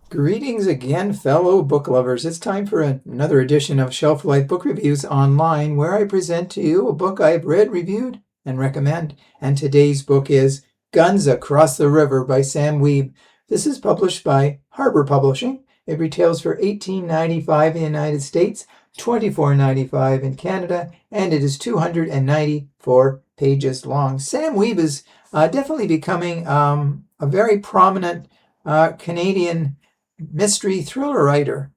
Greetings again, fellow book lovers. It's time for another edition of Shelf Life Book Reviews Online, where I present to you a book I've read, reviewed, and recommend. And today's book is Guns Across the River by Sam Wiebe. This is published by Harbor Publishing. It retails for $18.95 in the United States, $24.95 in Canada, and it is 294 pages long. Sam Wiebe is definitely becoming a very prominent Canadian mystery thriller writer.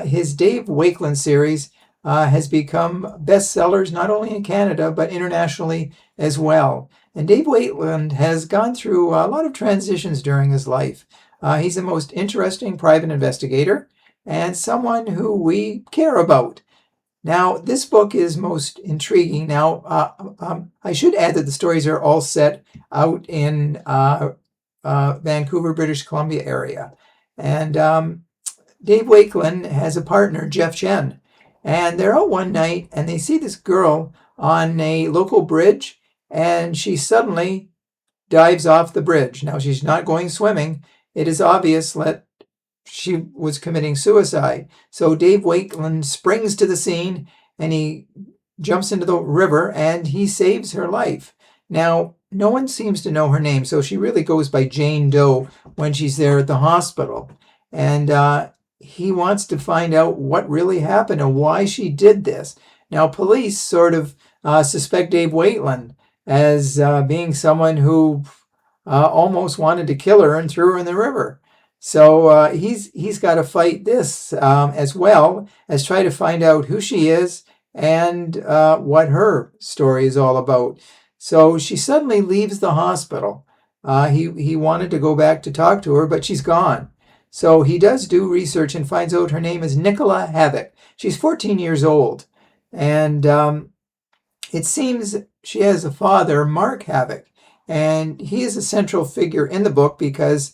His Dave Wakeland series has become bestsellers not only in Canada but internationally as well. And Dave Wakeland has gone through a lot of transitions during his life. He's the most interesting private investigator and someone who we care about. Now, this book is most intriguing. Now, I should add that the stories are all set out in Vancouver, British Columbia area. And Dave Wakeland has a partner, Jeff Chen. And they're out one night and they see this girl on a local bridge and she suddenly dives off the bridge. Now, she's not going swimming. It is obvious that she was committing suicide. So Dave Wakeland springs to the scene and he jumps into the river and he saves her life. Now, no one seems to know her name, so she really goes by Jane Doe when she's there at the hospital. And he wants to find out what really happened and why she did this. Now, police sort of suspect Dave Wakeland as being someone who almost wanted to kill her and threw her in the river. So he's got to fight this as well as try to find out who she is and what her story is all about. So she suddenly leaves the hospital. He wanted to go back to talk to her, but she's gone. So he does do research and finds out her name is Nicola Havoc. She's 14 years old. And it seems she has a father, Mark Havoc. And he is a central figure in the book because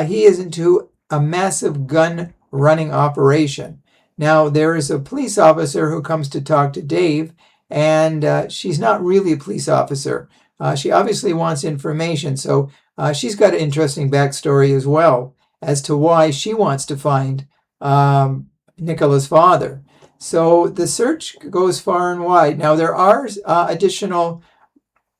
he is into a massive gun running operation. Now, there is a police officer who comes to talk to Dave, and she's not really a police officer. She obviously wants information, so she's got an interesting backstory as well as to why she wants to find Nicola's father. So the search goes far and wide. Now, there are additional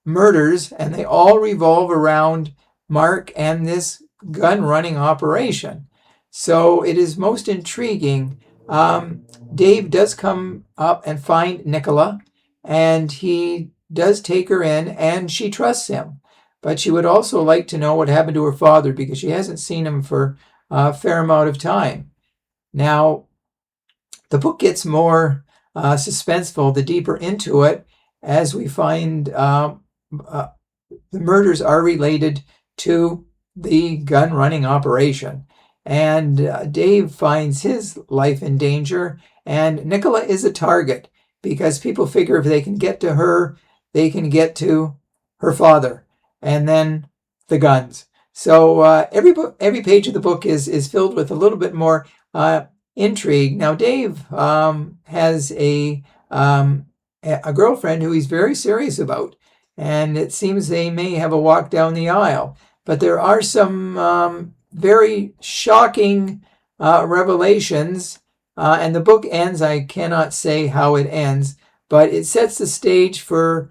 murders, and they all revolve around Mark and this gun-running operation. So it is most intriguing. Dave does come up and find Nicola, and he does take her in, and she trusts him. But she would also like to know what happened to her father because she hasn't seen him for a fair amount of time. Now, the book gets more suspenseful the deeper into it as we find the murders are related to the gun-running operation. And Dave finds his life in danger, and Nicola is a target because people figure if they can get to her, they can get to her father, and then the guns. So every page of the book is filled with a little bit more intrigue. Now, Dave has a girlfriend who he's very serious about, and it seems they may have a walk down the aisle. But there are some very shocking revelations, and the book ends. I cannot say how it ends, but it sets the stage for,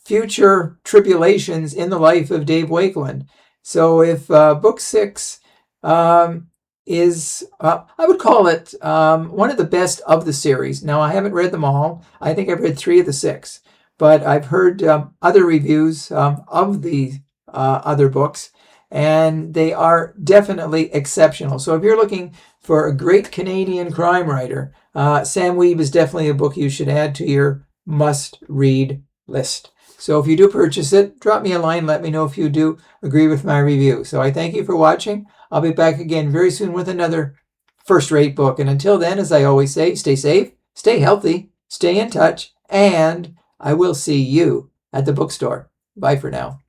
future tribulations in the life of Dave Wakeland. So if book 6 is, I would call it one of the best of the series. Now, I haven't read them all. I think I've read 3 of the 6, but I've heard other reviews of the other books, and they are definitely exceptional. So if you're looking for a great Canadian crime writer, Sam Wiebe is definitely a book you should add to your must-read list. So if you do purchase it, drop me a line. Let me know if you do agree with my review. So I thank you for watching. I'll be back again very soon with another first-rate book. And until then, as I always say, stay safe, stay healthy, stay in touch, and I will see you at the bookstore. Bye for now.